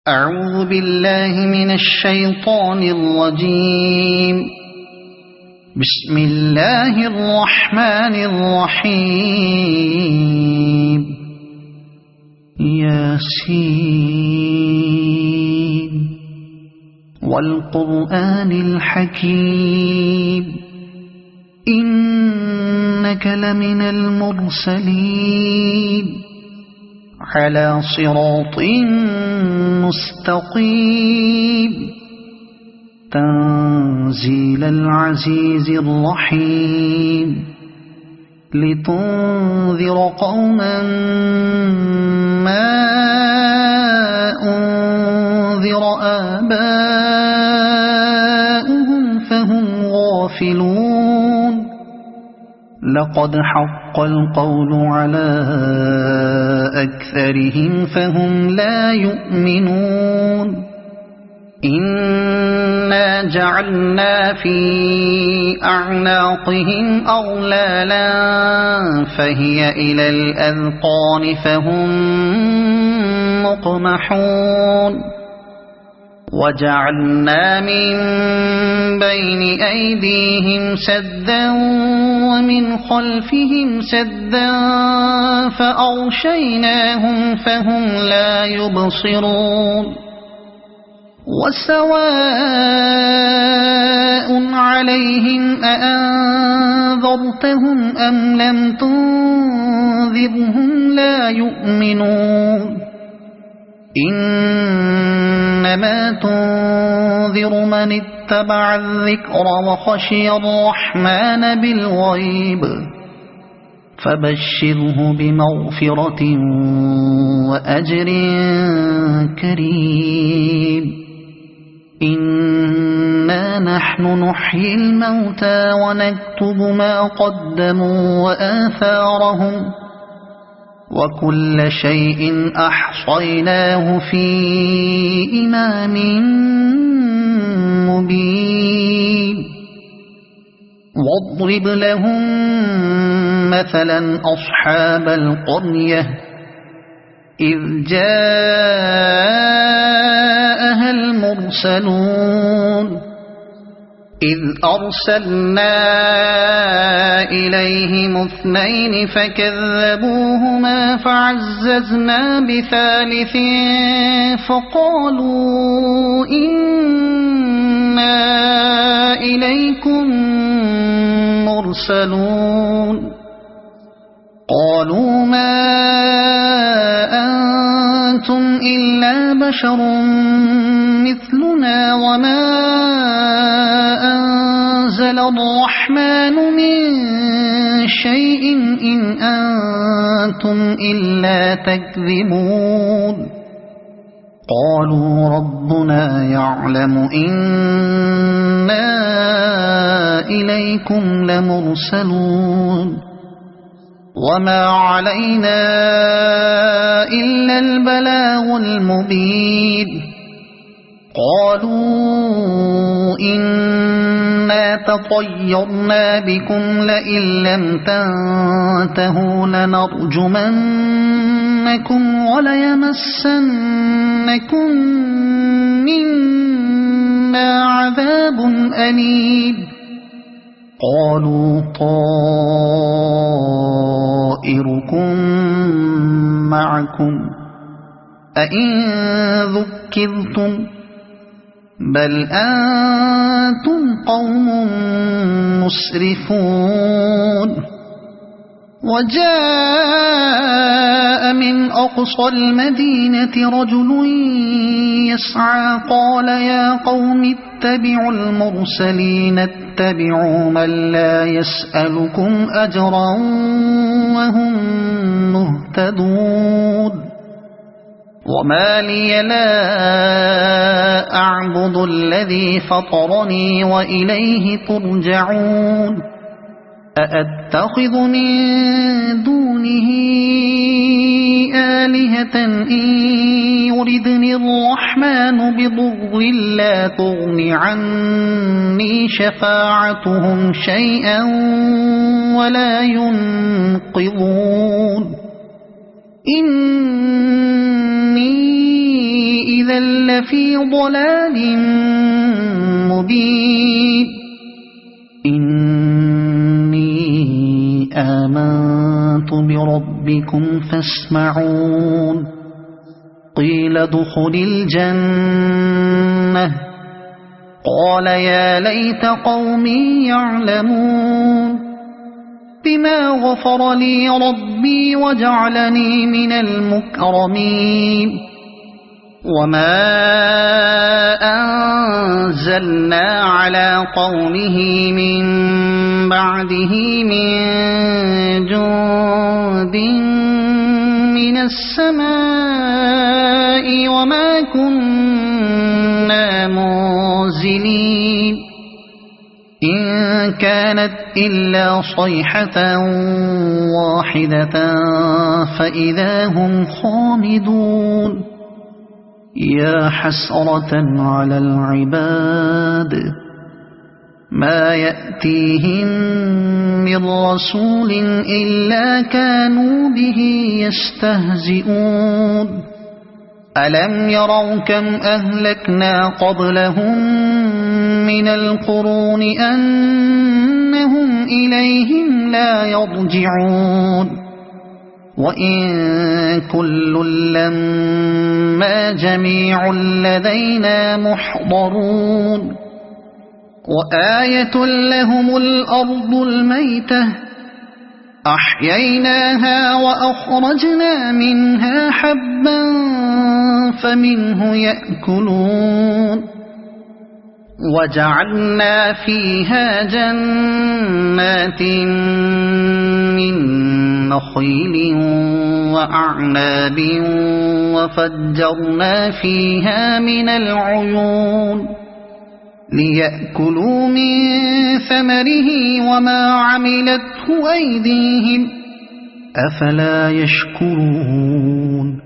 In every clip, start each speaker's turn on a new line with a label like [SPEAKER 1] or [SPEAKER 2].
[SPEAKER 1] أعوذ بالله من الشيطان الرجيم. بسم الله الرحمن الرحيم. ياسين والقرآن الحكيم إنك لمن المرسلين على صراط مستقيم تنزيل العزيز الرحيم لتنذر قوما ما أنذر آباؤهم فهم غافلون. لقد حق القول على أكثرهم فهم لا يؤمنون. إنا جعلنا في أعناقهم أغلالا فهي إلى الأذقان فهم مقمحون. وجعلنا من بين أيديهم سدا ومن خلفهم سدا فأغشيناهم فهم لا يبصرون. وسواء عليهم أأنذرتهم أم لم تنذرهم لا يؤمنون. إنما تنذر من اتبع الذكر وخشي الرحمن بالغيب فبشره بمغفرة وأجر كريم. إنا نحن نحيي الموتى ونكتب ما قدموا وآثارهم وكل شيء أحصيناه في إمام مبين. واضرب لهم مثلا أصحاب القرية إذ جاءها المرسلون إذ أرسلنا إليهم اثنين فكذبوهما فعززنا بثالث فقالوا إنا إليكم مرسلون. قالوا ما أنتم إلا بشر مثلنا وما أنزل الرحمن من شيء إن أنتم إلا تكذبون. قالوا ربنا يعلم إنا إليكم لمرسلون وما علينا إلا البلاغ المبين. قالوا إنا تطيرنا بكم لئن لم تنتهوا لنرجمنكم وليمسنكم منا عذاب أليم. قالوا طائركم معكم أئن ذكرتم بل أنتم قوم مسرفون. وجاء من أقصى المدينة رجل يسعى قال يا قوم اتبعوا المرسلين اتبعوا من لا يسألكم أجرا وهم مهتدون. وما لي لا أعبد الذي فطرني وإليه ترجعون. أأتخذ من دونه آلهة إن يردني الرحمن بضر لا تغن عني شفاعتهم شيئا ولا ينقذون. إني إذا لفي ضلال مبين إني آمنت بربكم فاسمعون قيل ادخل الجنة قال يا ليت قومي يعلمون بما غفر لي ربي وجعلني من المكرمين وما أنزلنا على قومه من بعده من جند من السماء وما كنا منزلين إن كانت إلا صيحة واحدة فإذا هم خامدون يا حسرة على العباد ما يأتيهم من رسول إلا كانوا به يستهزئون ألم يروا كم أهلكنا قبلهم من القرون أنهم إليهم لا يرجعون وإن كل لما جميع لدينا محضرون وآية لهم الأرض الميتة أحييناها وأخرجنا منها حبا فمنه يأكلون وجعلنا فيها جنات من نخيل وأعناب وفجرنا فيها من العيون ليأكلوا من ثمره وما عملته أيديهم أفلا يشكرون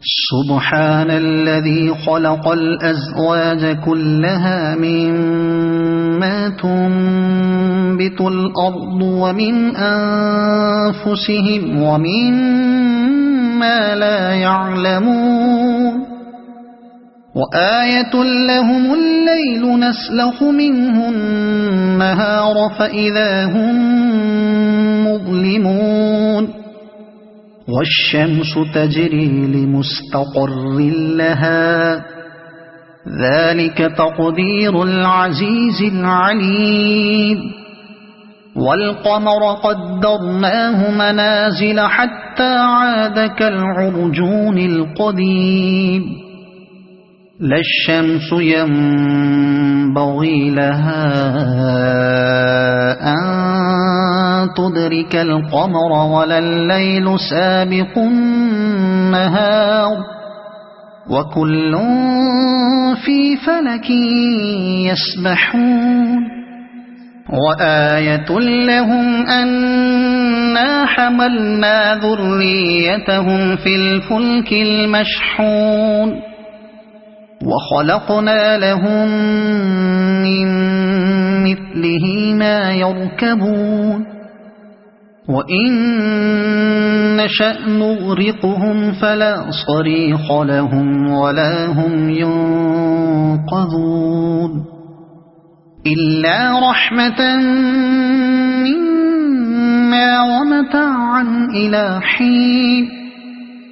[SPEAKER 1] سبحان الذي خلق الأزواج كلها مما تنبت الأرض ومن أنفسهم ومما لا يعلمون وآية لهم الليل نسلخ منه النهار فإذا هم مظلمون والشمس تجري لمستقر لها ذلك تقدير العزيز العليم والقمر قدرناه منازل حتى عاد كالعرجون القديم لا الشمس ينبغي لها أن تدرك القمر ولا الليل سابق النهار وكل في فلك يسبحون وآية لهم أنا حملنا ذريتهم في الفلك المشحون وخلقنا لهم من مثله ما يركبون وإن نشأ نغرقهم فلا صريخ لهم ولا هم ينقذون إلا رحمة منا ومتاعا إلى حين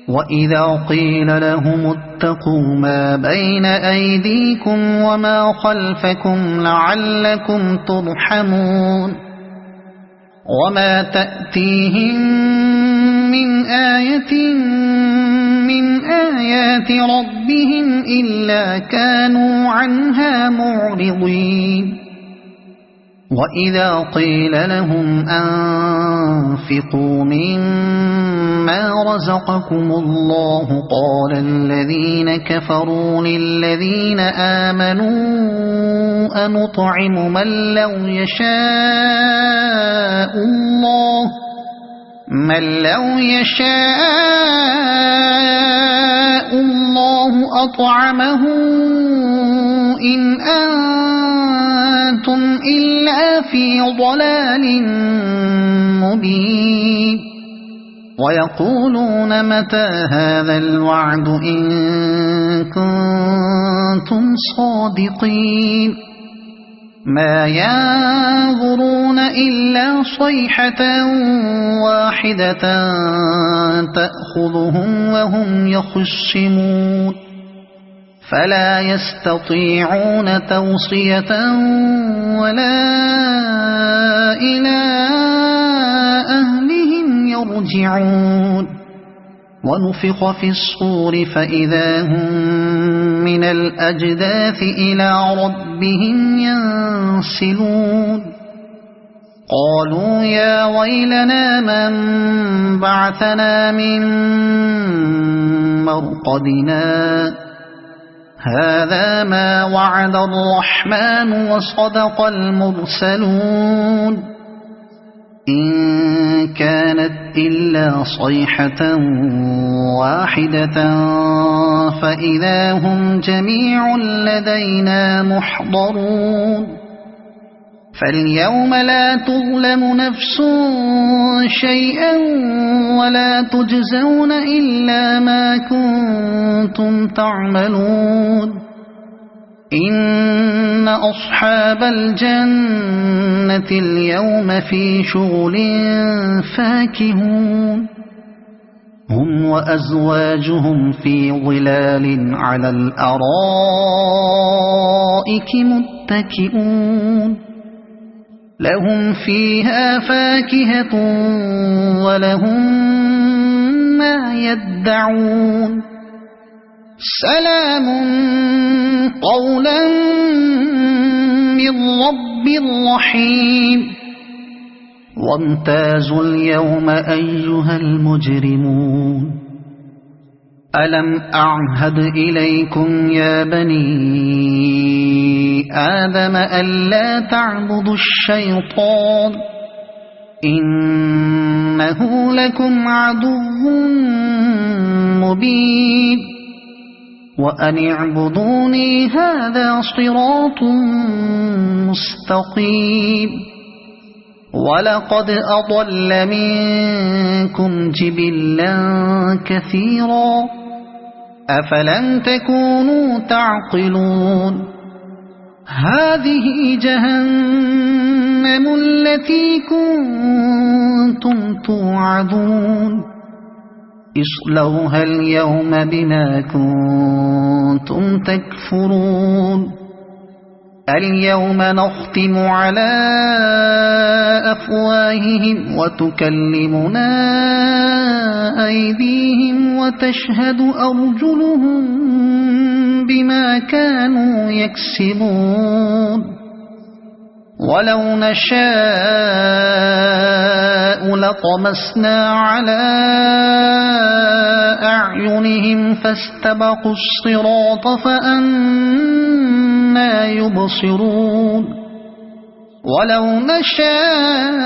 [SPEAKER 1] وإذا قيل لهم اتقوا ما بين أيديكم وما خلفكم لعلكم ترحمون وما تأتيهم من آية من آيات ربهم إلا كانوا عنها معرضين وإذا قيل لهم أنفقوا مما رزقكم الله قال الذين كفروا للذين آمنوا أنطعم من لو يشاء الله أطعمه إن أنتم إلا في ضلال مبين ويقولون متى هذا الوعد إن كنتم صادقين ما ينظرون إلا صيحة واحدة تأخذهم وهم يخصمون فلا يستطيعون توصية ولا إلى أهلهم يرجعون ونفخ في الصور فإذا هم من الأجداث إلى ربهم ينسلون قالوا يا ويلنا من بعثنا من مرقدنا هذا ما وعد الرحمن وصدق المرسلون إن كانت إلا صيحة واحدة فإذا هم جميع لدينا محضرون فاليوم لا تظلم نفس شيئا ولا تجزون إلا ما كنتم تعملون إن أصحاب الجنة اليوم في شغل فاكهون هم وأزواجهم في ظلال على الأرائك متكئون لهم فيها فاكهة ولهم ما يدعون سلام قولا من رب رحيم وامتازوا اليوم أيها المجرمون ألم أعهد إليكم يا بني آدم ألا تعبدوا الشيطان إنه لكم عدو مبين وأن اعبدوني هذا صراط مستقيم ولقد أضل منكم جبلا كثيرا أفلم تكونوا تعقلون هذه جهنم التي كنتم توعدون اصلوها اليوم بما كنتم تكفرون اليوم نختم على أفواههم وتكلمنا أيديهم وتشهد أرجلهم بما كانوا يكسبون ولو نشاء لطمسنا على أعينهم فاستبقوا الصراط فأنى يبصرون ولو نشاء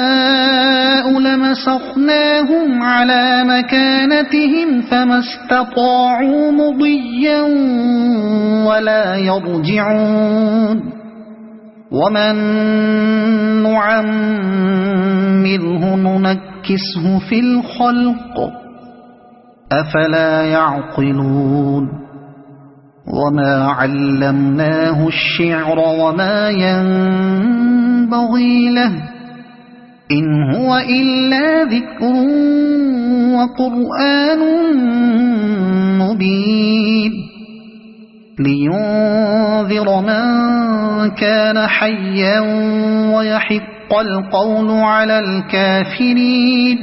[SPEAKER 1] لمسخناهم على مكانتهم فما استطاعوا مضيا ولا يرجعون ومن نعمره ننكسه في الخلق أفلا يعقلون وما علمناه الشعر وما ينبغي له إن هو إلا ذكر وقرآن مبين لينذر من كان حيا ويحق القول على الكافرين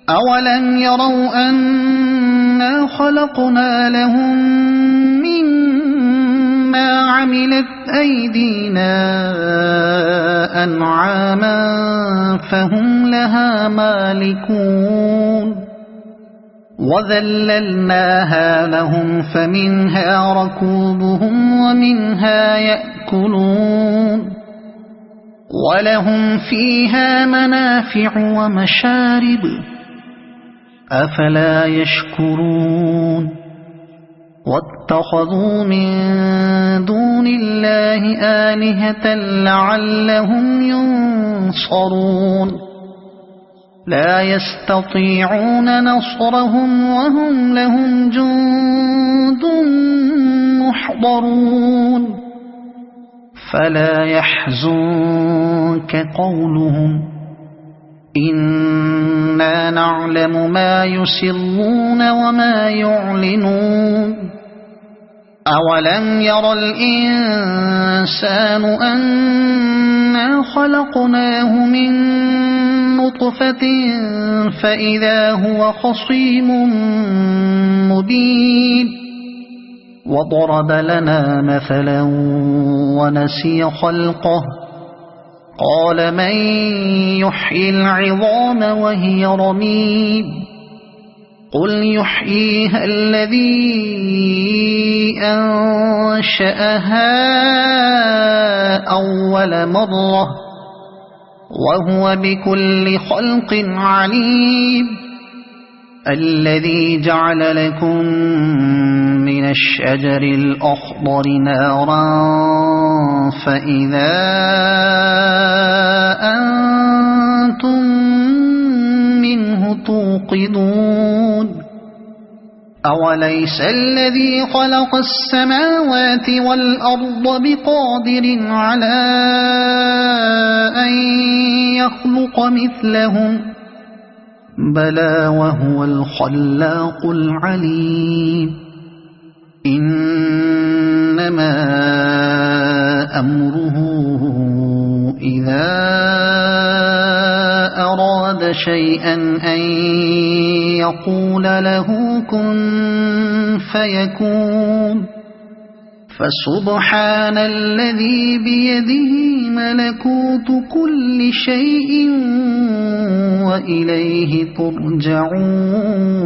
[SPEAKER 1] أولم يروا أنا خلقنا لهم مما عملت أيدينا أنعاما فهم لها مالكون وذللناها لهم فمنها ركوبهم ومنها يأكلون ولهم فيها منافع ومشارب أفلا يشكرون واتخذوا من دون الله آلهة لعلهم ينصرون لا يستطيعون نصرهم وهم لهم جند محضرون فلا يحزنك قولهم إنا نعلم ما يسرون وما يعلنون أولم ير الإنسان أنا خلقناه من نطفة فإذا هو خصيم مبين وضرب لنا مثلا ونسي خلقه قال من يحيي العظام وهي رميم قل يحييها الذي أنشأها أول مرة وهو بكل خلق عليم الذي جعل لكم من الشجر الأخضر نارا فإذا أنتم منه توقدون أوليس الذي خلق السماوات والأرض بقادر على أن يخلق مثلهم بلى وهو الخلاق العليم إنما أمره إذا أراد شيئا أن يقول له كن فيكون فسبحان الذي بيده ملكوت كل شيء وإليه ترجعون